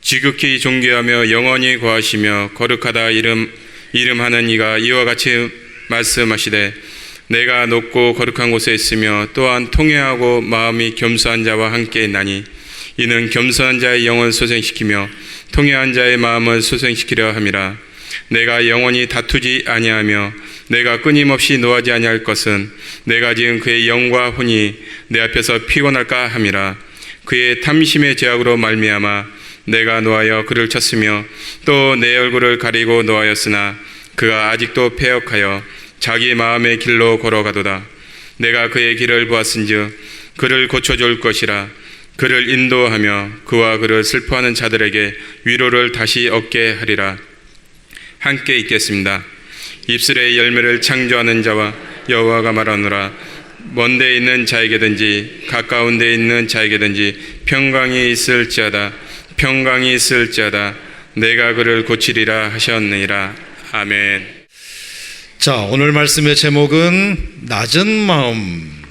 지극히 존귀하며 영원히 거하시며 거룩하다 이름하는 이가 이와 같이 말씀하시되 내가 높고 거룩한 곳에 있으며 또한 통회하고 마음이 겸손한 자와 함께 있나니 이는 겸손한 자의 영을 소생시키며 통회한 자의 마음을 소생시키려 함이라. 내가 영원히 다투지 아니하며 내가 끊임없이 노하지 아니할 것은 내가 지은 그의 영과 혼이 내 앞에서 피곤할까 함이라. 그의 탐심의 죄악으로 말미암아 내가 노하여 그를 쳤으며 또 내 얼굴을 가리고 노하였으나 그가 아직도 패역하여 자기 마음의 길로 걸어가도다. 내가 그의 길을 보았은즉 그를 고쳐줄 것이라. 그를 인도하며 그와 그를 슬퍼하는 자들에게 위로를 다시 얻게 하리라. 함께 읽겠습니다. 입술의 열매를 창조하는 자와 여호와가 말하노라. 먼 데 있는 자에게든지 가까운 데 있는 자에게든지 평강이 있을지어다. 평강이 있을지어다. 내가 그를 고치리라 하셨느니라. 아멘. 자, 오늘 말씀의 제목은 낮은 마음,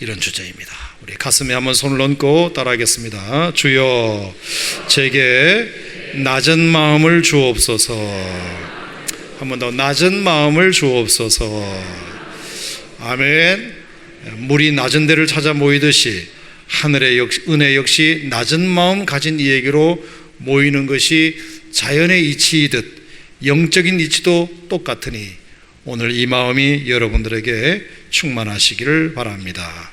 이런 주제입니다. 우리 가슴에 한번 손을 얹고 따라하겠습니다. 주여, 제게 낮은 마음을 주옵소서. 한 번 더, 낮은 마음을 주옵소서. 아멘. 물이 낮은 데를 찾아 모이듯이 하늘의 은혜 역시 낮은 마음 가진 이에게로 모이는 것이 자연의 이치이듯 영적인 이치도 똑같으니 오늘 이 마음이 여러분들에게 충만하시기를 바랍니다.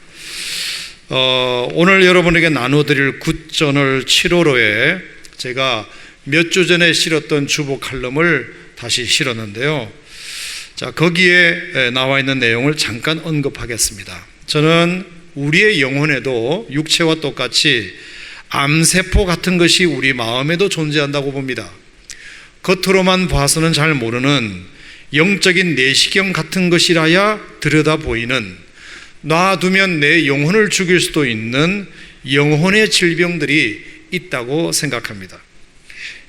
오늘 여러분에게 나눠드릴 굿저널 7월호에 제가 몇 주 전에 실었던 주보 칼럼을 다시 실었는데요. 자, 거기에 나와 있는 내용을 잠깐 언급하겠습니다. 저는 우리의 영혼에도 육체와 똑같이 암세포 같은 것이 우리 마음에도 존재한다고 봅니다. 겉으로만 봐서는 잘 모르는 영적인 내시경 같은 것이라야 들여다 보이는, 놔두면 내 영혼을 죽일 수도 있는 영혼의 질병들이 있다고 생각합니다.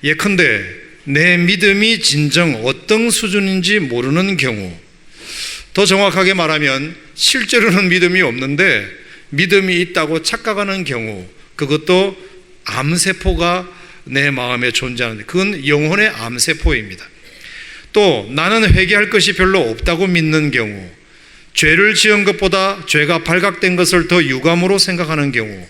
예컨대 내 믿음이 진정 어떤 수준인지 모르는 경우, 더 정확하게 말하면 실제로는 믿음이 없는데 믿음이 있다고 착각하는 경우, 그것도 암세포가 내 마음에 존재하는데 그건 영혼의 암세포입니다. 또 나는 회개할 것이 별로 없다고 믿는 경우, 죄를 지은 것보다 죄가 발각된 것을 더 유감으로 생각하는 경우,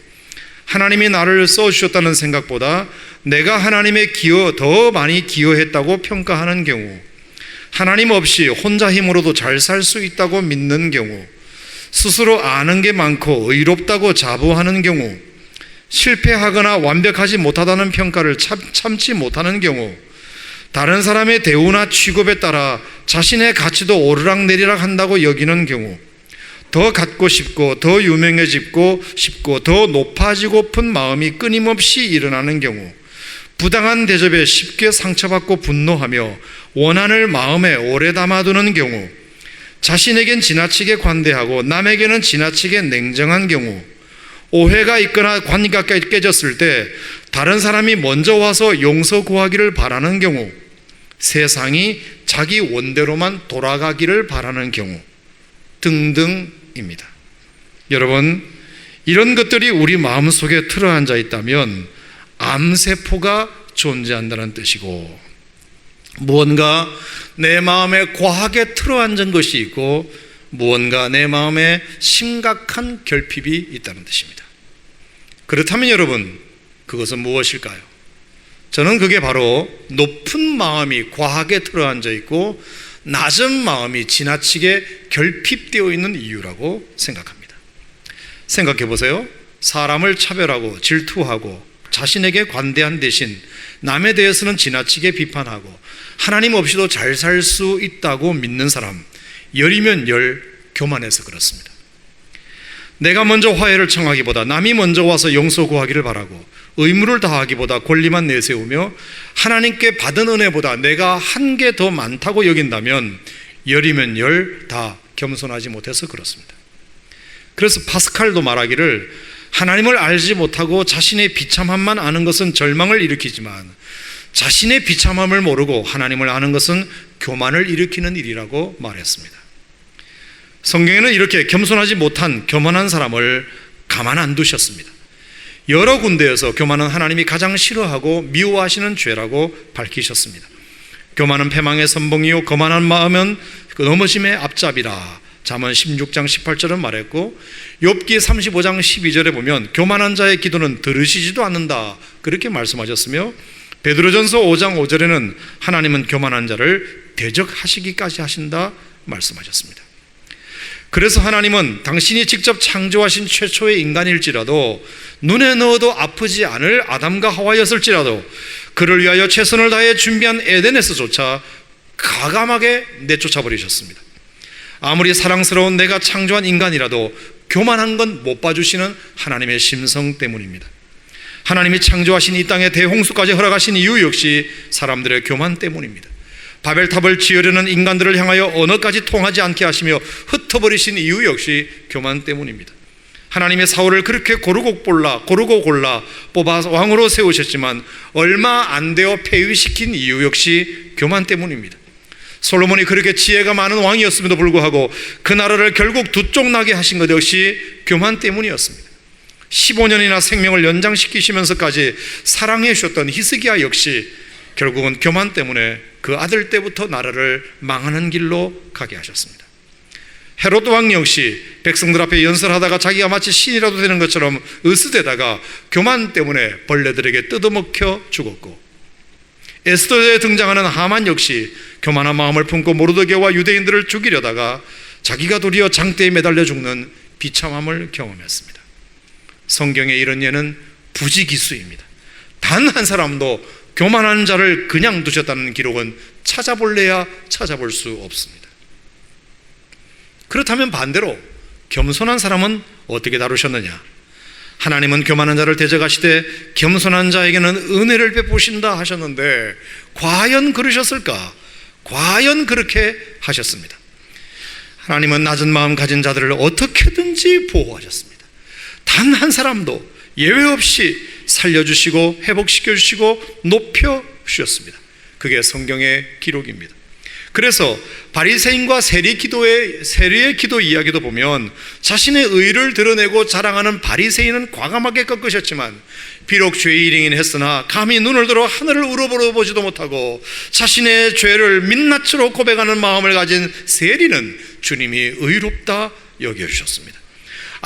하나님이 나를 써주셨다는 생각보다 내가 하나님의 더 많이 기여했다고 평가하는 경우, 하나님 없이 혼자 힘으로도 잘 살 수 있다고 믿는 경우, 스스로 아는 게 많고 의롭다고 자부하는 경우, 실패하거나 완벽하지 못하다는 평가를 참지 못하는 경우, 다른 사람의 대우나 취급에 따라 자신의 가치도 오르락내리락 한다고 여기는 경우, 더 갖고 싶고 더 유명해지고 싶고 더 높아지고픈 마음이 끊임없이 일어나는 경우, 부당한 대접에 쉽게 상처받고 분노하며 원한을 마음에 오래 담아두는 경우, 자신에겐 지나치게 관대하고 남에게는 지나치게 냉정한 경우, 오해가 있거나 관계가 깨졌을 때 다른 사람이 먼저 와서 용서 구하기를 바라는 경우, 세상이 자기 원대로만 돌아가기를 바라는 경우 등등입니다. 여러분, 이런 것들이 우리 마음속에 틀어앉아 있다면 암세포가 존재한다는 뜻이고, 무언가 내 마음에 과하게 틀어앉은 것이 있고 무언가 내 마음에 심각한 결핍이 있다는 뜻입니다. 그렇다면 여러분, 그것은 무엇일까요? 저는 그게 바로 높은 마음이 과하게 틀어앉아 있고 낮은 마음이 지나치게 결핍되어 있는 이유라고 생각합니다. 생각해 보세요. 사람을 차별하고 질투하고 자신에게 관대한 대신 남에 대해서는 지나치게 비판하고 하나님 없이도 잘 살 수 있다고 믿는 사람, 열이면 열, 교만해서 그렇습니다. 내가 먼저 화해를 청하기보다 남이 먼저 와서 용서 구하기를 바라고, 의무를 다하기보다 권리만 내세우며 하나님께 받은 은혜보다 내가 한 게 더 많다고 여긴다면 열이면 열, 다 겸손하지 못해서 그렇습니다. 그래서 파스칼도 말하기를, 하나님을 알지 못하고 자신의 비참함만 아는 것은 절망을 일으키지만 자신의 비참함을 모르고 하나님을 아는 것은 교만을 일으키는 일이라고 말했습니다. 성경에는 이렇게 겸손하지 못한 교만한 사람을 가만 안 두셨습니다. 여러 군데에서 교만은 하나님이 가장 싫어하고 미워하시는 죄라고 밝히셨습니다. 교만은 패망의 선봉이요 거만한 마음은 그 넘어짐의 앞잡이라 잠언 16장 18절은 말했고, 욥기 35장 12절에 보면 교만한 자의 기도는 들으시지도 않는다 그렇게 말씀하셨으며, 베드로전서 5장 5절에는 하나님은 교만한 자를 대적하시기까지 하신다 말씀하셨습니다. 그래서 하나님은 당신이 직접 창조하신 최초의 인간일지라도, 눈에 넣어도 아프지 않을 아담과 하와였을지라도 그를 위하여 최선을 다해 준비한 에덴에서조차 과감하게 내쫓아 버리셨습니다. 아무리 사랑스러운 내가 창조한 인간이라도 교만한 건 못 봐주시는 하나님의 심성 때문입니다. 하나님이 창조하신 이 땅에 대홍수까지 허락하신 이유 역시 사람들의 교만 때문입니다. 바벨탑을 지으려는 인간들을 향하여 언어까지 통하지 않게 하시며 흩어버리신 이유 역시 교만 때문입니다. 하나님의 사울을 그렇게 고르고 골라 뽑아 왕으로 세우셨지만 얼마 안 되어 폐위시킨 이유 역시 교만 때문입니다. 솔로몬이 그렇게 지혜가 많은 왕이었음에도 불구하고 그 나라를 결국 두 쪽 나게 하신 것 역시 교만 때문이었습니다. 15년이나 생명을 연장시키시면서까지 사랑해 주셨던 히스기야 역시 결국은 교만 때문에 그 아들 때부터 나라를 망하는 길로 가게 하셨습니다. 헤롯 왕 역시 백성들 앞에 연설하다가 자기가 마치 신이라도 되는 것처럼 으스대다가 교만 때문에 벌레들에게 뜯어먹혀 죽었고, 에스더에 등장하는 하만 역시 교만한 마음을 품고 모르드게와 유대인들을 죽이려다가 자기가 도리어 장대에 매달려 죽는 비참함을 경험했습니다. 성경의 이런 예는 부지기수입니다. 단 한 사람도 교만한 자를 그냥 두셨다는 기록은 찾아볼래야 찾아볼 수 없습니다. 그렇다면 반대로 겸손한 사람은 어떻게 다루셨느냐? 하나님은 교만한 자를 대적하시되 겸손한 자에게는 은혜를 베푸신다 하셨는데, 과연 그러셨을까? 과연 그렇게 하셨습니다. 하나님은 낮은 마음 가진 자들을 어떻게든지 보호하셨습니다. 단 한 사람도 예외 없이 살려주시고 회복시켜주시고 높여주셨습니다. 그게 성경의 기록입니다. 그래서 바리새인과 세리의 기도 이야기도 보면 자신의 의를 드러내고 자랑하는 바리새인은 과감하게 꺾으셨지만, 비록 죄의 일행인 했으나 감히 눈을 들어 하늘을 우러보지도 못하고 자신의 죄를 민낯으로 고백하는 마음을 가진 세리는 주님이 의롭다 여겨주셨습니다.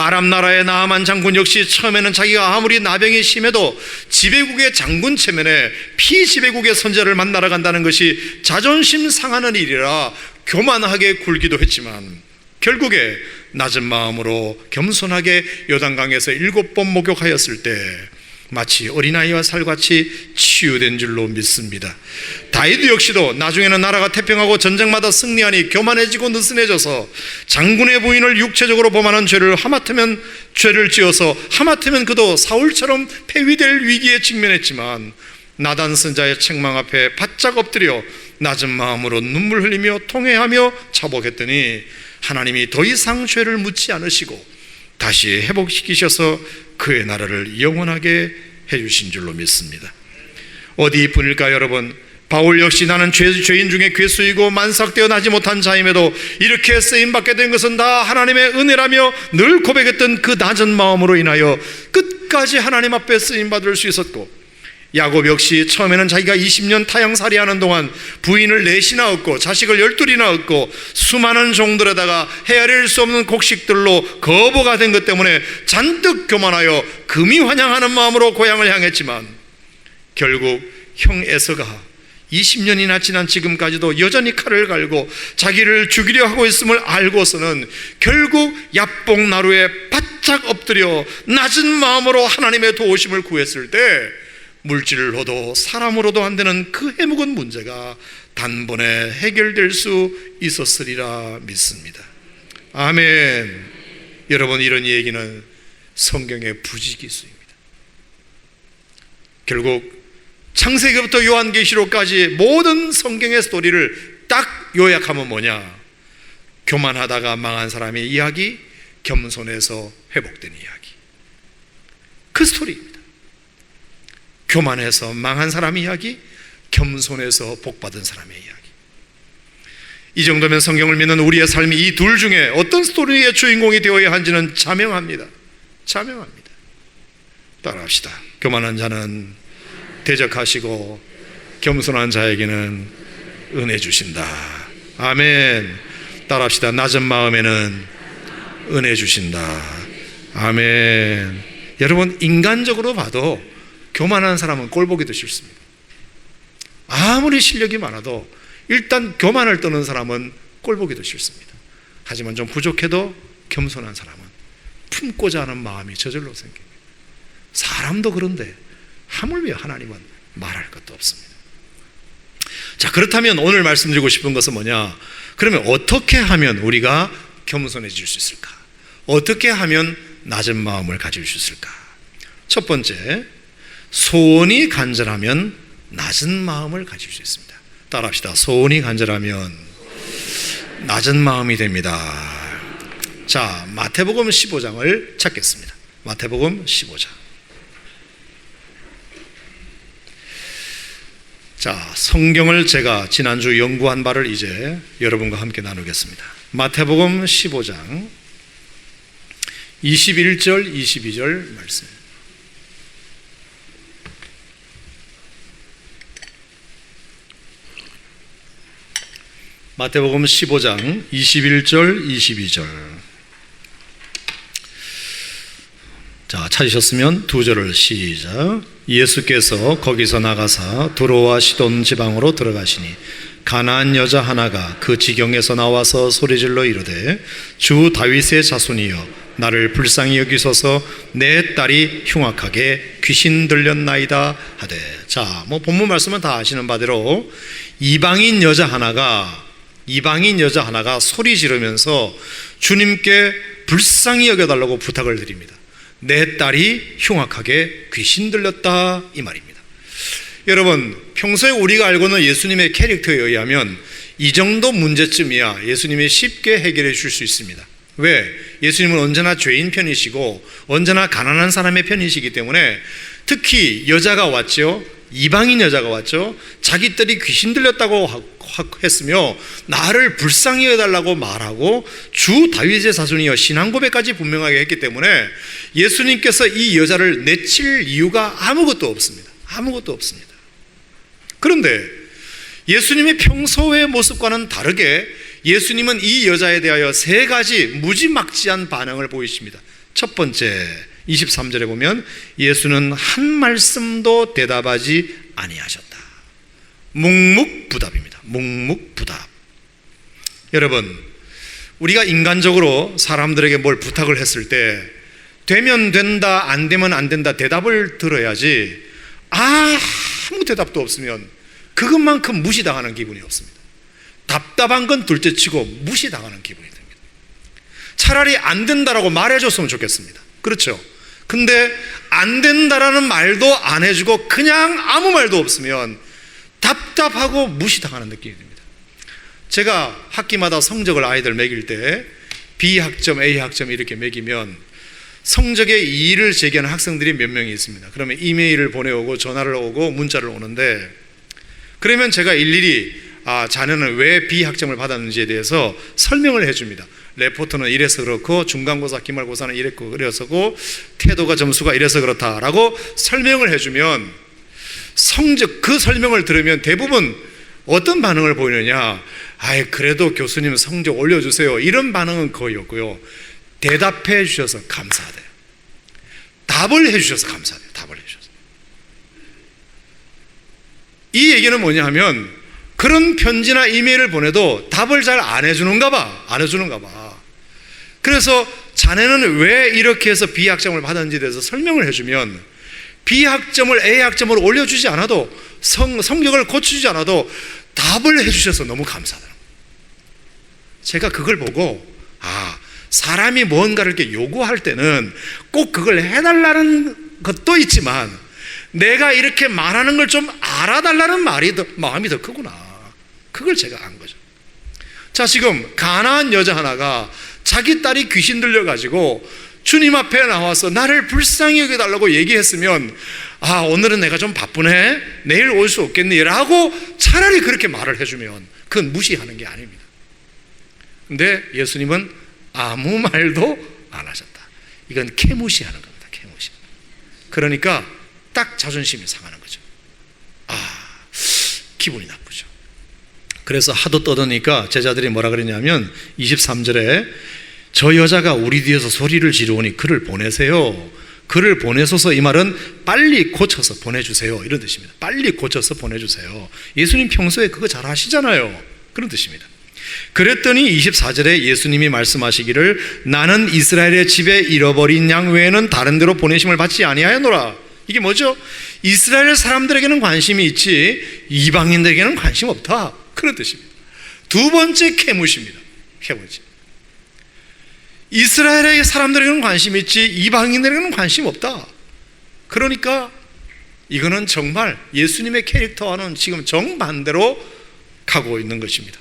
아람 나라의 나아만 장군 역시 처음에는 자기가 아무리 나병이 심해도 지배국의 장군 체면에 피지배국의 선자를 만나러 간다는 것이 자존심 상하는 일이라 교만하게 굴기도 했지만, 결국에 낮은 마음으로 겸손하게 요단강에서 7번 목욕하였을 때 마치 어린아이와 살같이 치유된 줄로 믿습니다. 다윗 역시도 나중에는 나라가 태평하고 전쟁마다 승리하니 교만해지고 느슨해져서 장군의 부인을 육체적으로 범하는 죄를 지어서 하마터면 그도 사울처럼 폐위될 위기에 직면했지만, 나단 선자의 책망 앞에 바짝 엎드려 낮은 마음으로 눈물 흘리며 통회하며 자복했더니 하나님이 더 이상 죄를 묻지 않으시고 다시 회복시키셔서 그의 나라를 영원하게 해주신 줄로 믿습니다. 어디뿐일까 여러분? 바울 역시 나는 죄인 중에 괴수이고 만삭되어 나지 못한 자임에도 이렇게 쓰임받게 된 것은 다 하나님의 은혜라며 늘 고백했던 그 낮은 마음으로 인하여 끝까지 하나님 앞에 쓰임받을 수 있었고, 야곱 역시 처음에는 자기가 20년 타향살이하는 동안 부인을 4이나 얻고 자식을 12이나 얻고 수많은 종들에다가 헤아릴 수 없는 곡식들로 거부가 된 것 때문에 잔뜩 교만하여 금이 환영하는 마음으로 고향을 향했지만, 결국 형 에서가 20년이나 지난 지금까지도 여전히 칼을 갈고 자기를 죽이려 하고 있음을 알고서는 결국 야뽕나루에 바짝 엎드려 낮은 마음으로 하나님의 도우심을 구했을 때 물질로도 사람으로도 안 되는 그 해묵은 문제가 단번에 해결될 수 있었으리라 믿습니다. 아멘. 여러분, 이런 얘기는 성경의 부지기수입니다. 결국 창세기부터 요한계시록까지 모든 성경의 스토리를 딱 요약하면 뭐냐? 교만하다가 망한 사람의 이야기, 겸손해서 회복된 이야기. 그 스토리입니다. 교만해서 망한 사람의 이야기, 겸손해서 복받은 사람의 이야기. 이 정도면 성경을 믿는 우리의 삶이 이 둘 중에 어떤 스토리의 주인공이 되어야 하는지는 자명합니다. 자명합니다. 따라합시다. 교만한 자는 대적하시고 겸손한 자에게는 은혜 주신다. 아멘. 따라합시다. 낮은 마음에는 은혜 주신다. 아멘. 여러분, 인간적으로 봐도 교만한 사람은 꼴보기도 싫습니다. 아무리 실력이 많아도 일단 교만을 떠는 사람은 꼴보기도 싫습니다. 하지만 좀 부족해도 겸손한 사람은 품고자 하는 마음이 저절로 생깁니다. 사람도 그런데 하물며 하나님은 말할 것도 없습니다. 자, 그렇다면 오늘 말씀드리고 싶은 것은 뭐냐? 그러면 어떻게 하면 우리가 겸손해질 수 있을까? 어떻게 하면 낮은 마음을 가질 수 있을까? 첫 번째, 소원이 간절하면 낮은 마음을 가질 수 있습니다. 따라합시다. 소원이 간절하면 낮은 마음이 됩니다. 자, 마태복음 15장을 찾겠습니다. 마태복음 15장. 자, 성경을 제가 지난주 연구한 바를 이제 여러분과 함께 나누겠습니다. 마태복음 15장 21절, 22절 말씀. 마태복음 15장 21절, 22절. 자, 찾으셨으면 두 절을 시작. 예수께서 거기서 나가사 두로와 시돈 지방으로 들어가시니 가나안 여자 하나가 그 지경에서 나와서 소리질러 이르되 주 다윗의 자손이여 나를 불쌍히 여기소서 내 딸이 흉악하게 귀신 들렸나이다 하되. 자, 뭐 본문 말씀은 다 아시는 바대로 이방인 여자 하나가 소리 지르면서 주님께 불쌍히 여겨달라고 부탁을 드립니다. 내 딸이 흉악하게 귀신 들렸다, 이 말입니다. 여러분, 평소에 우리가 알고는 예수님의 캐릭터에 의하면 이 정도 문제쯤이야 예수님이 쉽게 해결해 줄 수 있습니다. 왜? 예수님은 언제나 죄인 편이시고 언제나 가난한 사람의 편이시기 때문에, 특히 여자가 왔죠. 이방인 여자가 왔죠. 자기 딸이 귀신 들렸다고 했으며 나를 불쌍히 해달라고 말하고 주 다윗의 자손이여 신앙 고백까지 분명하게 했기 때문에 예수님께서 이 여자를 내칠 이유가 아무것도 없습니다. 아무것도 없습니다. 그런데 예수님의 평소의 모습과는 다르게 예수님은 이 여자에 대하여 세 가지 무지막지한 반응을 보이십니다. 첫 번째, 23절에 보면 예수는 한 말씀도 대답하지 아니하셨다. 묵묵부답입니다. 묵묵부답. 여러분, 우리가 인간적으로 사람들에게 뭘 부탁을 했을 때 되면 된다, 안 되면 안 된다 대답을 들어야지, 아무 대답도 없으면 그것만큼 무시당하는 기분이 없습니다. 답답한 건 둘째치고 무시당하는 기분이 듭니다. 차라리 안 된다라고 말해줬으면 좋겠습니다. 그렇죠? 근데 안 된다라는 말도 안 해주고 그냥 아무 말도 없으면 답답하고 무시당하는 느낌이 듭니다. 제가 학기마다 성적을 아이들 매길 때 B학점, A학점 이렇게 매기면 성적에 이의를 제기하는 학생들이 몇 명이 있습니다. 그러면 이메일을 보내오고 전화를 오고 문자를 오는데, 그러면 제가 일일이 자네는 왜 B학점을 받았는지에 대해서 설명을 해줍니다. 레포트는 이래서 그렇고 중간고사, 기말고사는 이랬고 그래서고 태도가 점수가 이래서 그렇다라고 설명을 해주면 그 설명을 들으면 대부분 어떤 반응을 보이느냐? 그래도 교수님 성적 올려주세요, 이런 반응은 거의 없고요. 대답해 주셔서 감사하대요. 답을 해주셔서 감사하대요. 답을 해주셔서. 이 얘기는 뭐냐 하면, 그런 편지나 이메일을 보내도 답을 잘 안 해주는가 봐. 그래서 자네는 왜 이렇게 해서 B학점을 받았는지에 대해서 설명을 해주면 B학점을 A학점으로 올려주지 않아도 성적을 고쳐주지 않아도 답을 해주셔서 너무 감사하더라고요. 제가 그걸 보고 사람이 뭔가를 이렇게 요구할 때는 꼭 그걸 해달라는 것도 있지만 내가 이렇게 말하는 걸 좀 알아달라는 마음이 더 크구나. 그걸 제가 안 거죠. 자, 지금 가나안 여자 하나가 자기 딸이 귀신 들려가지고 주님 앞에 나와서 나를 불쌍히 여겨달라고 얘기했으면 오늘은 내가 좀 바쁘네, 내일 올 수 없겠니 라고 차라리 그렇게 말을 해주면 그건 무시하는 게 아닙니다. 근데 예수님은 아무 말도 안 하셨다. 이건 캐무시하는 겁니다. 캐무시. 그러니까 딱 자존심이 상하는 거죠. 기분이 나쁘죠. 그래서 하도 떠드니까 제자들이 뭐라 그랬냐면 23절에 저 여자가 우리 뒤에서 소리를 지르오니 그를 보내세요. 그를 보내소서, 이 말은 빨리 고쳐서 보내주세요, 이런 뜻입니다. 빨리 고쳐서 보내주세요. 예수님 평소에 그거 잘 하시잖아요, 그런 뜻입니다. 그랬더니 24절에 예수님이 말씀하시기를 나는 이스라엘의 집에 잃어버린 양 외에는 다른 데로 보내심을 받지 아니하였노라. 이게 뭐죠? 이스라엘 사람들에게는 관심이 있지 이방인들에게는 관심 없다, 그런 뜻입니다. 두 번째 캐묻입니다. 캐묻이 이스라엘의 사람들에게는 관심이 있지 이방인들에게는 관심 없다. 그러니까 이거는 정말 예수님의 캐릭터와는 지금 정반대로 가고 있는 것입니다.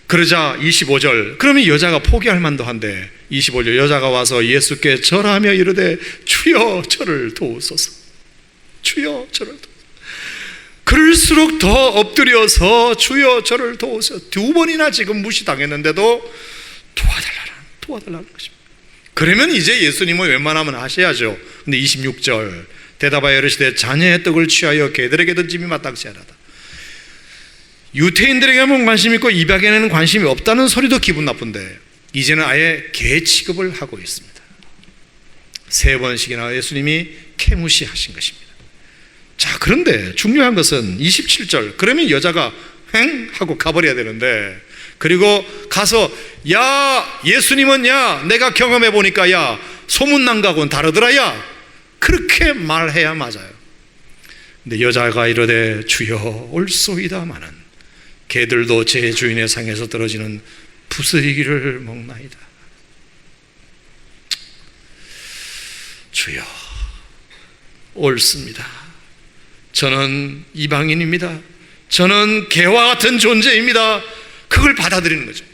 그러자 25절, 그러면 여자가 포기할 만도 한데 25절, 여자가 와서 예수께 절하며 이르되 주여 저를 도우소서. 주여 저를 도우소서. 그럴수록 더 엎드려서 주여 저를 도우소서. 두 번이나 지금 무시당했는데도 도와달라는 것입니다. 그러면 이제 예수님은 웬만하면 하셔야죠. 근데 26절, 대답하여 이르시되 자녀의 떡을 취하여 개들에게 던짐이 마땅치하다. 유태인들에게만 관심이 있고 이방인에게는 관심이 없다는 소리도 기분 나쁜데 이제는 아예 개 취급을 하고 있습니다. 3번씩이나 예수님이 캐무시하신 것입니다. 자, 그런데 중요한 것은 27절, 그러면 여자가 횡 하고 가버려야 되는데, 그리고 가서 야 예수님은 야 내가 경험해 보니까 야 소문난 거하고는 다르더라 야, 그렇게 말해야 맞아요. 근데 여자가 이르되 주여 올소이다마는 개들도 제 주인의 상에서 떨어지는 부스러기를 먹나이다. 주여 옳습니다. 저는 이방인입니다. 저는 개와 같은 존재입니다. 그걸 받아들이는 거죠.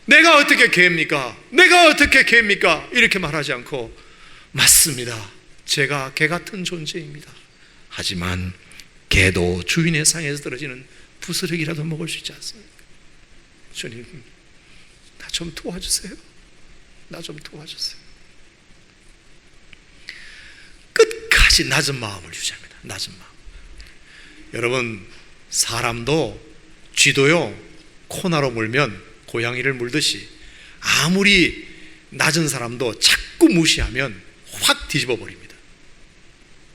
내가 어떻게 개입니까? 내가 어떻게 개입니까? 이렇게 말하지 않고 맞습니다. 제가 개 같은 존재입니다. 하지만 개도 주인의 상에서 떨어지는 부스러기라도 먹을 수 있지 않습니까? 주님, 나 좀 도와주세요. 나 좀 도와주세요. 끝까지 낮은 마음을 유지합니다. 낮은 마음. 여러분, 사람도 쥐도요 코나로 물면 고양이를 물듯이 아무리 낮은 사람도 자꾸 무시하면 확 뒤집어 버립니다.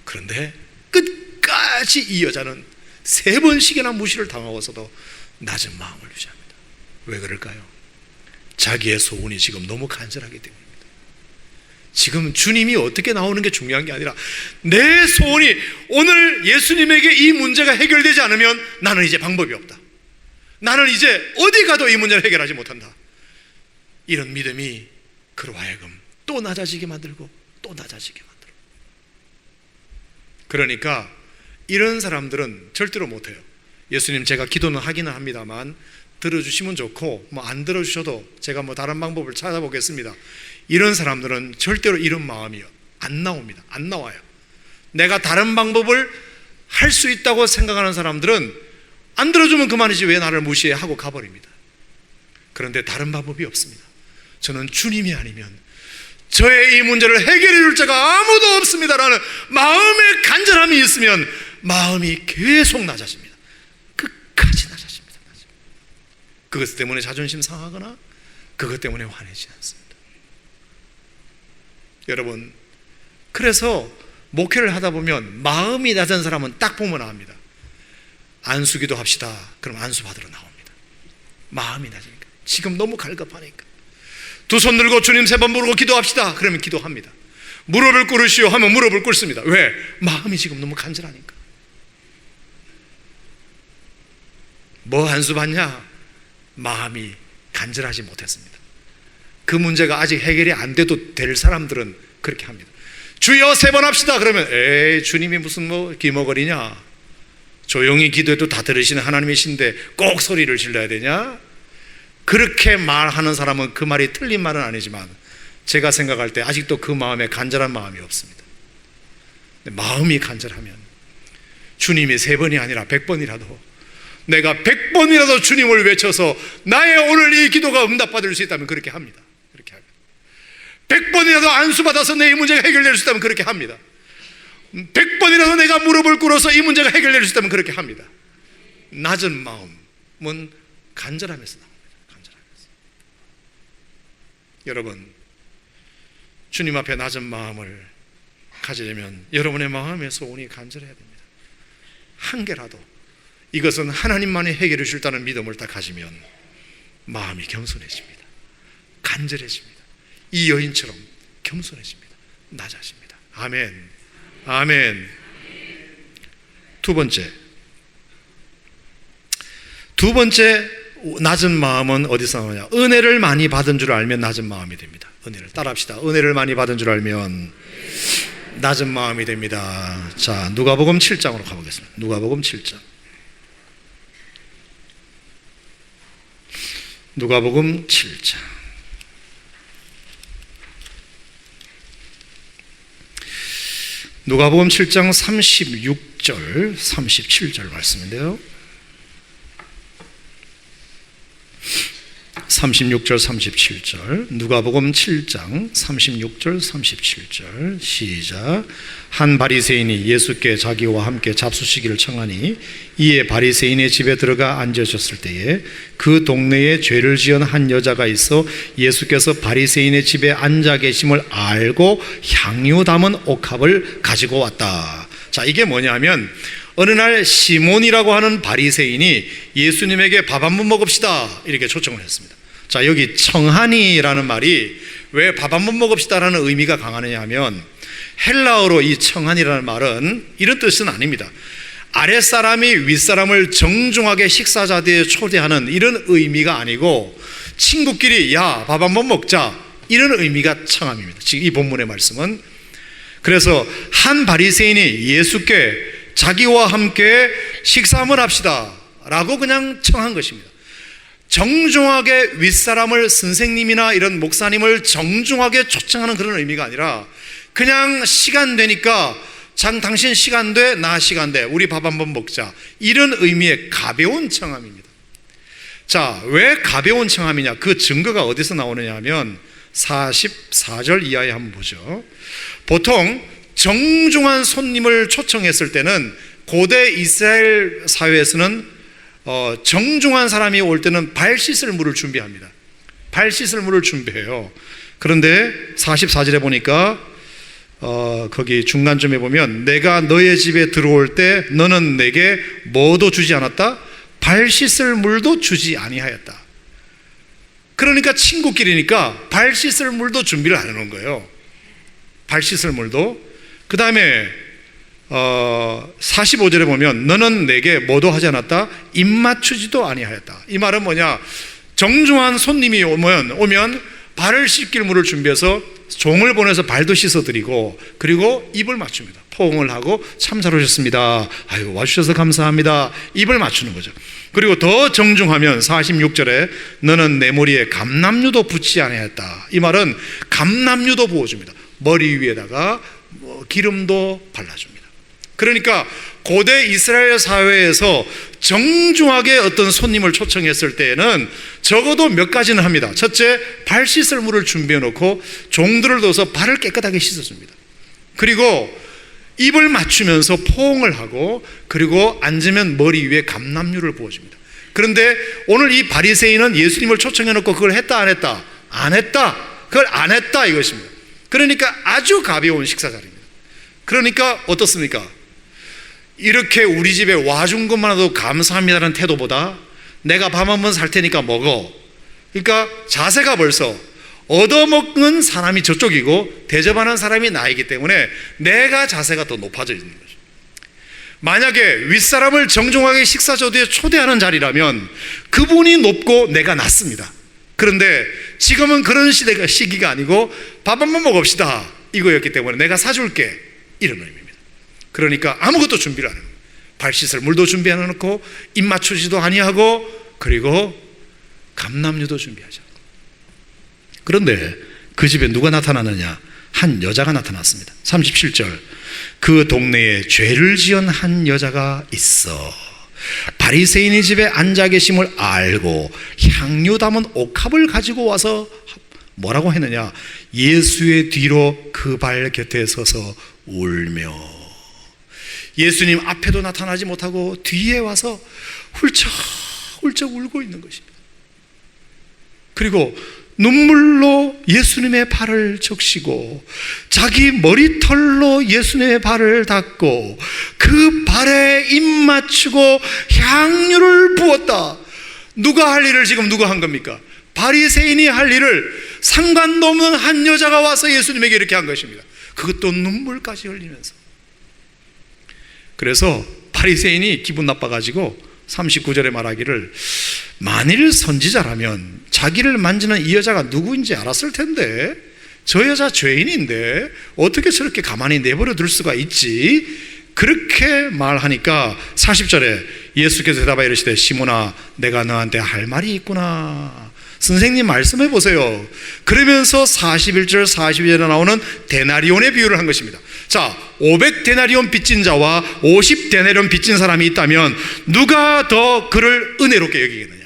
그런데 끝까지 이 여자는 3번씩이나 무시를 당하고서도 낮은 마음을 유지합니다. 왜 그럴까요? 자기의 소원이 지금 너무 간절하기 때문입니다. 지금 주님이 어떻게 나오는 게 중요한 게 아니라 내 소원이 오늘 예수님에게 이 문제가 해결되지 않으면 나는 이제 방법이 없다. 나는 이제 어디 가도 이 문제를 해결하지 못한다. 이런 믿음이 그로 하여금 또 낮아지게 만들고 또 낮아지게 만들고. 그러니까 이런 사람들은 절대로 못해요. 예수님 제가 기도는 하기는 합니다만 들어주시면 좋고 뭐 안 들어주셔도 제가 뭐 다른 방법을 찾아보겠습니다. 이런 사람들은 절대로 이런 마음이 안 나옵니다. 안 나와요. 내가 다른 방법을 할 수 있다고 생각하는 사람들은 안 들어주면 그만이지 왜 나를 무시해 하고 가버립니다. 그런데 다른 방법이 없습니다. 저는 주님이 아니면 저의 이 문제를 해결해 줄 자가 아무도 없습니다라는 마음의 간절함이 있으면 마음이 계속 낮아집니다. 끝까지 낮아집니다. 그것 때문에 자존심 상하거나 그것 때문에 화내지 않습니다. 여러분, 그래서 목회를 하다 보면 마음이 낮은 사람은 딱 보면 압니다. 안수기도 합시다. 그럼 안수 받으러 나옵니다. 마음이 낮으니까. 지금 너무 갈급하니까. 두 손 들고 주님 3번 부르고 기도합시다. 그러면 기도합니다. 무릎을 꿇으시오 하면 무릎을 꿇습니다. 왜? 마음이 지금 너무 간절하니까. 뭐 안수 받냐? 마음이 간절하지 못했습니다. 그 문제가 아직 해결이 안 돼도 될 사람들은 그렇게 합니다. 주여 3번 합시다. 그러면 에이 주님이 무슨 뭐 기머거리냐? 조용히 기도해도 다 들으시는 하나님이신데 꼭 소리를 질러야 되냐? 그렇게 말하는 사람은 그 말이 틀린 말은 아니지만 제가 생각할 때 아직도 그 마음에 간절한 마음이 없습니다. 마음이 간절하면 주님이 3번이 아니라 100번이라도 내가 100번이라도 주님을 외쳐서 나의 오늘 이 기도가 응답받을 수 있다면 그렇게 합니다. 그렇게 합니다. 100번이라도 안수받아서 내 이 문제가 해결될 수 있다면 그렇게 합니다. 100번이라도 내가 무릎을 꿇어서 이 문제가 해결될 수 있다면 그렇게 합니다. 낮은 마음은 간절함에서 나옵니다. 간절함에서. 여러분, 주님 앞에 낮은 마음을 가지려면 여러분의 마음에서 온이 간절해야 됩니다. 한 개라도 이것은 하나님만이 해결해 주실다는 믿음을 다 가지면 마음이 겸손해집니다. 간절해집니다. 이 여인처럼 겸손해집니다. 낮아집니다. 아멘. 아멘. 두 번째 낮은 마음은 어디서 나오냐? 은혜를 많이 받은 줄 알면 낮은 마음이 됩니다. 은혜를 따라합시다. 은혜를 많이 받은 줄 알면 낮은 마음이 됩니다. 자, 누가복음 7장으로 가보겠습니다. 누가복음 7장. 누가복음 7장. 누가복음 7장 36절, 37절 말씀인데요. 36절, 37절. 누가복음 7장 36절, 37절. 시작. 한 바리새인이 예수께 자기와 함께 잡수시기를 청하니 이에 바리새인의 집에 들어가 앉으셨을 때에 그 동네에 죄를 지은 한 여자가 있어 예수께서 바리새인의 집에 앉아 계심을 알고 향유 담은 옥합을 가지고 왔다. 자, 이게 뭐냐면 어느 날 시몬이라고 하는 바리새인이 예수님에게 밥 한번 먹읍시다 이렇게 초청을 했습니다. 자, 여기 청하니라는 말이 왜 밥 한번 먹읍시다라는 의미가 강하느냐 하면 헬라어로 이 청하니라는 말은 이런 뜻은 아닙니다. 아랫사람이 윗사람을 정중하게 식사 자리에 초대하는 이런 의미가 아니고 친구끼리 야, 밥 한번 먹자 이런 의미가 청함입니다. 지금 이 본문의 말씀은. 그래서 한 바리새인이 예수께 자기와 함께 식사 한번 합시다 라고 그냥 청한 것입니다. 정중하게 윗사람을 선생님이나 이런 목사님을 정중하게 초청하는 그런 의미가 아니라 그냥 시간 되니까 당신 시간 돼, 나 시간 돼, 우리 밥 한번 먹자 이런 의미의 가벼운 청함입니다. 자, 왜 가벼운 청함이냐? 그 증거가 어디서 나오느냐 하면 44절 이하에 한번 보죠. 보통 정중한 손님을 초청했을 때는 고대 이스라엘 사회에서는 정중한 사람이 올 때는 발 씻을 물을 준비합니다. 발 씻을 물을 준비해요. 그런데 44절에 보니까 거기 중간쯤에 보면 내가 너의 집에 들어올 때 너는 내게 뭐도 주지 않았다? 발 씻을 물도 주지 아니하였다. 그러니까 친구끼리니까 발 씻을 물도 준비를 안 해놓은 거예요. 발 씻을 물도. 그 다음에 45절에 보면 너는 내게 뭐도 하지 않았다? 입 맞추지도 아니하였다. 이 말은 뭐냐? 정중한 손님이 오면 발을 씻길 물을 준비해서 종을 보내서 발도 씻어드리고 그리고 입을 맞춥니다. 포옹을 하고 참 잘 오셨습니다. 아유, 와주셔서 감사합니다. 입을 맞추는 거죠. 그리고 더 정중하면 46절에 너는 내 머리에 감람유도 붓지 아니하였다. 이 말은 감람유도 부어줍니다. 머리 위에다가 기름도 발라줍니다. 그러니까 고대 이스라엘 사회에서 정중하게 어떤 손님을 초청했을 때에는 적어도 몇 가지는 합니다. 첫째, 발 씻을 물을 준비해 놓고 종들을 둬서 발을 깨끗하게 씻어줍니다. 그리고 입을 맞추면서 포옹을 하고 그리고 앉으면 머리 위에 감람유를 부어줍니다. 그런데 오늘 이 바리새인은 예수님을 초청해 놓고 그걸 했다 안 했다? 안 했다. 그걸 안 했다 이것입니다. 그러니까 아주 가벼운 식사 자리입니다. 그러니까 어떻습니까? 이렇게 우리 집에 와준 것만으로도 감사합니다라는 태도보다 내가 밥 한번 살 테니까 먹어. 그러니까 자세가 벌써 얻어먹는 사람이 저쪽이고 대접하는 사람이 나이기 때문에 내가 자세가 더 높아져 있는 거죠. 만약에 윗사람을 정중하게 식사 자리에 초대하는 자리라면 그분이 높고 내가 낮습니다. 그런데 지금은 그런 시기가 아니고 밥 한번 먹읍시다 이거였기 때문에 내가 사줄게 이런 의미입니다. 그러니까 아무것도 준비를 안 해요. 발 씻을 물도 준비 안 해놓고 입 맞추지도 아니하고 그리고 감람유도 준비하지 않고. 그런데 그 집에 누가 나타나느냐? 한 여자가 나타났습니다. 37절 그 동네에 죄를 지은 한 여자가 있어 바리새인의 집에 앉아 계심을 알고 향유 담은 옥합을 가지고 와서 뭐라고 했느냐? 예수의 뒤로 그 발 곁에 서서 울며. 예수님 앞에도 나타나지 못하고 뒤에 와서 훌쩍훌쩍 울고 있는 것입니다. 그리고 눈물로 예수님의 발을 적시고 자기 머리털로 예수님의 발을 닦고 그 발에 입 맞추고 향유를 부었다. 누가 할 일을 지금 누가 한 겁니까? 바리새인이 할 일을 상관도 없는 한 여자가 와서 예수님에게 이렇게 한 것입니다. 그것도 눈물까지 흘리면서. 그래서 바리새인이 기분 나빠가지고 39절에 말하기를, 만일 선지자라면 자기를 만지는 이 여자가 누구인지 알았을 텐데, 저 여자 죄인인데 어떻게 저렇게 가만히 내버려 둘 수가 있지? 그렇게 말하니까 40절에 예수께서 대답하여 이르시되, 시몬아, 내가 너한테 할 말이 있구나. 선생님 말씀해 보세요. 그러면서 41절 42절에 나오는 데나리온의 비유를 한 것입니다. 자, 500데나리온 빚진 자와 50데나리온 빚진 사람이 있다면 누가 더 그를 은혜롭게 여기겠느냐?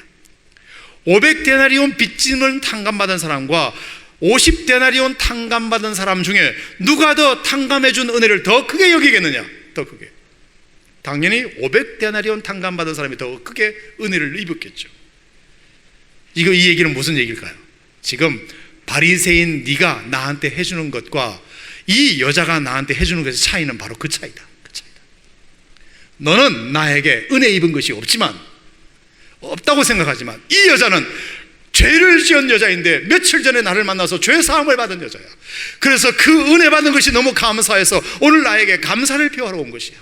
500데나리온 빚짐을 탕감받은 사람과 50데나리온 탕감받은 사람 중에 누가 더 탕감해 준 은혜를 더 크게 여기겠느냐? 더 크게. 당연히 500데나리온 탕감받은 사람이 더 크게 은혜를 입었겠죠. 이 얘기는 무슨 얘기일까요? 지금 바리새인 네가 나한테 해주는 것과 이 여자가 나한테 해주는 것의 차이는 바로 그 차이다. 그 차이다. 너는 나에게 은혜 입은 것이 없다고 생각하지만 이 여자는 죄를 지은 여자인데 며칠 전에 나를 만나서 죄 사함을 받은 여자야. 그래서 그 은혜 받은 것이 너무 감사해서 오늘 나에게 감사를 표하러 온 것이야.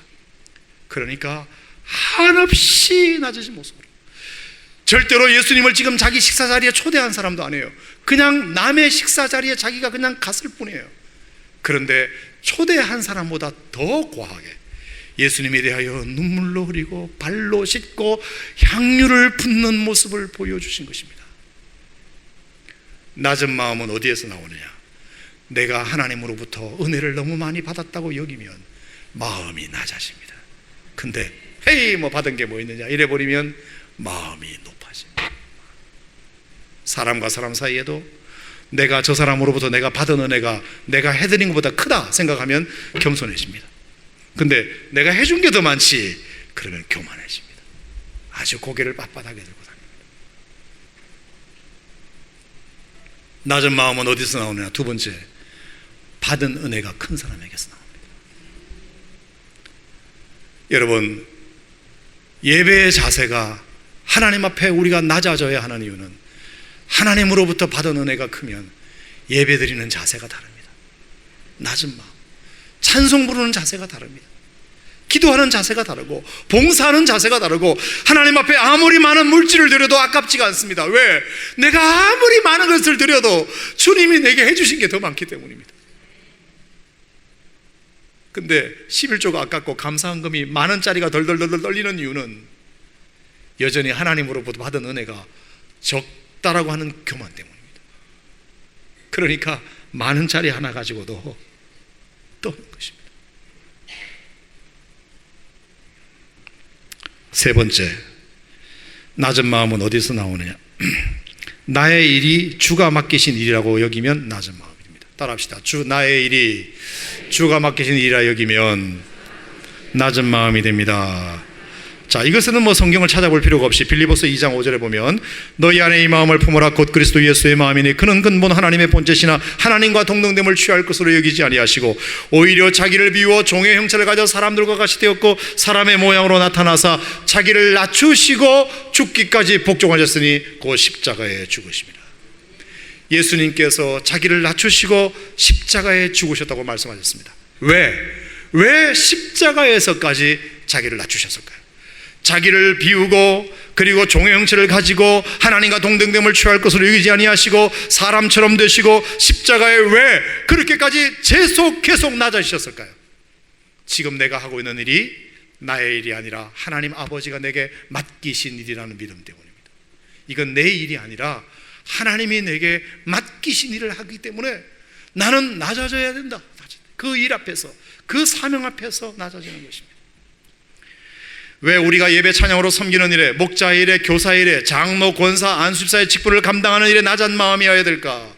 그러니까 한없이 낮으신 모습으로, 절대로 예수님을 지금 자기 식사 자리에 초대한 사람도 아니에요. 그냥 남의 식사 자리에 자기가 그냥 갔을 뿐이에요. 그런데 초대한 사람보다 더 과하게 예수님에 대하여 눈물로 흘리고 발로 씻고 향유를 붓는 모습을 보여주신 것입니다. 낮은 마음은 어디에서 나오느냐? 내가 하나님으로부터 은혜를 너무 많이 받았다고 여기면 마음이 낮아집니다. 근데 헤이 뭐 받은 게 뭐 있느냐 이래버리면 마음이 높아집니다. 사람과 사람 사이에도 내가 저 사람으로부터 내가 받은 은혜가 내가 해드린 것보다 크다 생각하면 겸손해집니다. 근데 내가 해준 게 더 많지 그러면 교만해집니다. 아주 고개를 빳빳하게 들고 다닙니다. 낮은 마음은 어디서 나오느냐? 두 번째, 받은 은혜가 큰 사람에게서 나옵니다. 여러분, 예배의 자세가 하나님 앞에 우리가 낮아져야 하는 이유는 하나님으로부터 받은 은혜가 크면 예배드리는 자세가 다릅니다. 낮은 마음, 찬송 부르는 자세가 다릅니다. 기도하는 자세가 다르고 봉사하는 자세가 다르고 하나님 앞에 아무리 많은 물질을 드려도 아깝지가 않습니다. 왜? 내가 아무리 많은 것을 드려도 주님이 내게 해주신 게 더 많기 때문입니다. 근데 11조가 아깝고 감사한금이 만원짜리가 덜덜덜 떨리는 이유는 여전히 하나님으로부터 받은 은혜가 적다라고 하는 교만 때문입니다. 그러니까 만원짜리 하나 가지고도 떠는 것입니다. 세 번째, 낮은 마음은 어디서 나오느냐? 나의 일이 주가 맡기신 일이라고 여기면 낮은 마음입니다. 따라합시다. 나의 일이 주가 맡기신 일이라 여기면 낮은 마음이 됩니다. 자, 이것은 뭐 성경을 찾아볼 필요가 없이 빌립보서 2장 5절에 보면 너희 안에 이 마음을 품으라 곧 그리스도 예수의 마음이니 그는 근본 하나님의 본체시나 하나님과 동등됨을 취할 것으로 여기지 아니하시고 오히려 자기를 비워 종의 형체를 가져 사람들과 같이 되었고 사람의 모양으로 나타나사 자기를 낮추시고 죽기까지 복종하셨으니 곧 십자가에 죽으십니다. 예수님께서 자기를 낮추시고 십자가에 죽으셨다고 말씀하셨습니다. 왜 십자가에서까지 자기를 낮추셨을까요? 자기를 비우고 그리고 종의 형체를 가지고 하나님과 동등됨을 취할 것으로 여기지 아니하시고 사람처럼 되시고 십자가에 왜 그렇게까지 계속 낮아지셨을까요? 지금 내가 하고 있는 일이 나의 일이 아니라 하나님 아버지가 내게 맡기신 일이라는 믿음 때문입니다. 이건 내 일이 아니라 하나님이 내게 맡기신 일을 하기 때문에 나는 낮아져야 된다. 그 일 앞에서, 그 사명 앞에서 낮아지는 것입니다. 왜 우리가 예배 찬양으로 섬기는 일에, 목자 일에, 교사 일에, 장로, 권사, 안수집사의 직분을 감당하는 일에 낮은 마음이어야 될까?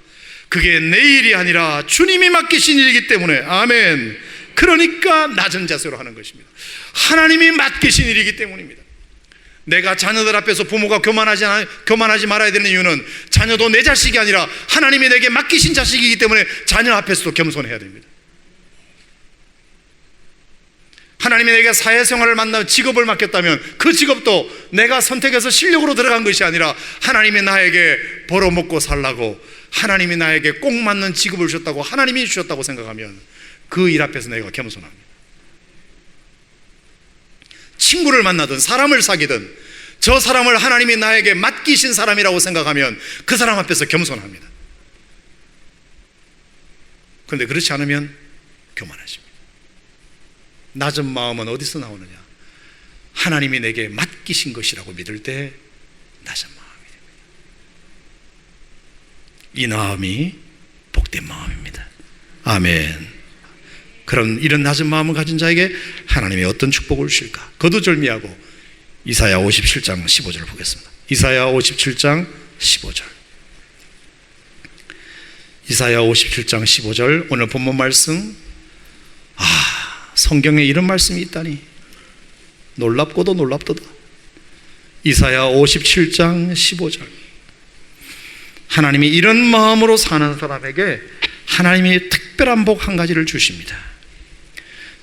그게 내 일이 아니라 주님이 맡기신 일이기 때문에, 아멘. 그러니까 낮은 자세로 하는 것입니다. 하나님이 맡기신 일이기 때문입니다. 내가 자녀들 앞에서 부모가 교만하지 말아야 되는 이유는 자녀도 내 자식이 아니라 하나님이 내게 맡기신 자식이기 때문에 자녀 앞에서도 겸손해야 됩니다. 하나님이 내게 사회생활을 만나면 직업을 맡겼다면 그 직업도 내가 선택해서 실력으로 들어간 것이 아니라 하나님이 나에게 벌어먹고 살라고, 하나님이 나에게 꼭 맞는 직업을 주셨다고, 하나님이 주셨다고 생각하면 그 일 앞에서 내가 겸손합니다. 친구를 만나든 사람을 사귀든 저 사람을 하나님이 나에게 맡기신 사람이라고 생각하면 그 사람 앞에서 겸손합니다. 그런데 그렇지 않으면 교만하십니다. 낮은 마음은 어디서 나오느냐? 하나님이 내게 맡기신 것이라고 믿을 때 낮은 마음이 됩니다. 이 마음이 복된 마음입니다. 아멘. 그런 이런 낮은 마음을 가진 자에게 하나님이 어떤 축복을 주실까? 거두절미하고 이사야 57장 15절을 보겠습니다. 이사야 57장 15절. 이사야 57장 15절, 오늘 본문 말씀. 성경에 이런 말씀이 있다니 놀랍고도 놀랍도다. 이사야 57장 15절. 하나님이 이런 마음으로 사는 사람에게 하나님이 특별한 복 한 가지를 주십니다.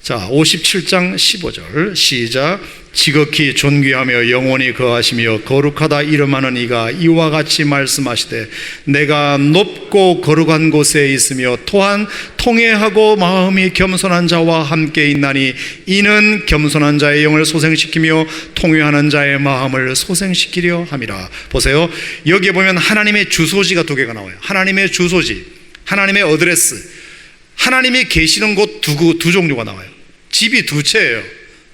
자, 57장 15절 시작. 지극히 존귀하며 영원히 거하시며 거룩하다 이름하는 이가 이와 같이 말씀하시되 내가 높고 거룩한 곳에 있으며 또한 통회하고 마음이 겸손한 자와 함께 있나니 이는 겸손한 자의 영을 소생시키며 통회하는 자의 마음을 소생시키려 함이라. 보세요. 여기에 보면 하나님의 주소지가 두 개가 나와요. 하나님의 주소지, 하나님의 어드레스, 하나님이 계시는 곳 두 종류가 나와요. 집이 두 채예요.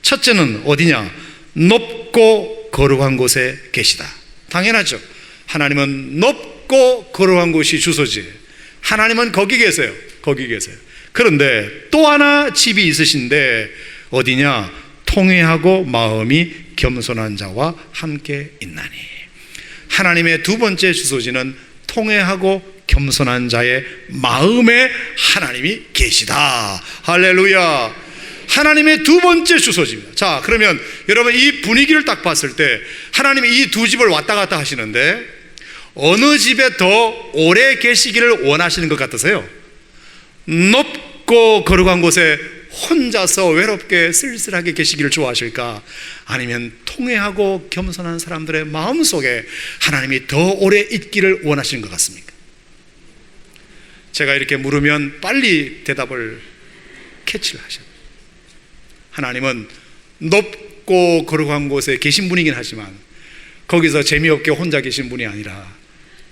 첫째는 어디냐? 높고 거룩한 곳에 계시다. 당연하죠. 하나님은 높고 거룩한 곳이 주소지예요. 하나님은 거기 계세요. 거기 계세요. 그런데 또 하나 집이 있으신데 어디냐? 통회하고 마음이 겸손한 자와 함께 있나니. 하나님의 두 번째 주소지는 통회하고 겸손한 자의 마음에 하나님이 계시다. 할렐루야. 하나님의 두 번째 주소지입니다. 자, 그러면 여러분 이 분위기를 딱 봤을 때 하나님이 이 두 집을 왔다 갔다 하시는데 어느 집에 더 오래 계시기를 원하시는 것 같으세요? 높고 거룩한 곳에 혼자서 외롭게 쓸쓸하게 계시기를 좋아하실까? 아니면 통회하고 겸손한 사람들의 마음속에 하나님이 더 오래 있기를 원하시는 것 같습니까? 제가 이렇게 물으면 빨리 대답을 캐치를 하셔요. 하나님은 높고 거룩한 곳에 계신 분이긴 하지만 거기서 재미없게 혼자 계신 분이 아니라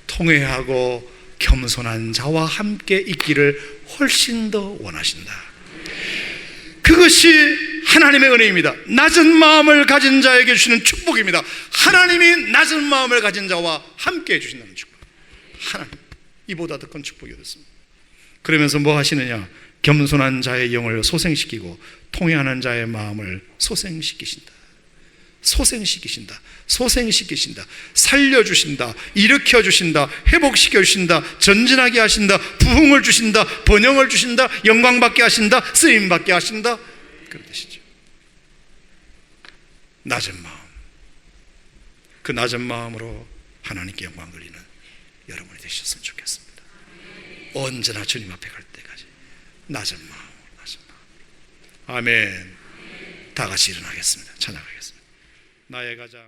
통회하고 겸손한 자와 함께 있기를 훨씬 더 원하신다. 그것이 하나님의 은혜입니다. 낮은 마음을 가진 자에게 주시는 축복입니다. 하나님이 낮은 마음을 가진 자와 함께 해주신다는 축복. 하나님, 이보다 더 큰 축복이 얻었습니다. 그러면서 뭐 하시느냐? 겸손한 자의 영을 소생시키고 통회하는 자의 마음을 소생시키신다. 소생시키신다. 소생시키신다. 살려주신다. 일으켜주신다. 회복시켜주신다. 전진하게 하신다. 부흥을 주신다. 번영을 주신다. 영광받게 하신다. 쓰임받게 하신다. 그런 뜻이죠. 낮은 마음. 그 낮은 마음으로 하나님께 영광 돌리는 여러분이 되셨으면 좋겠습니다. 언제나 주님 앞에 갈 때까지 낮은 마음, 낮은 마음. 아멘. 다 같이 일어나겠습니다. 찬양하겠습니다. 나의 가장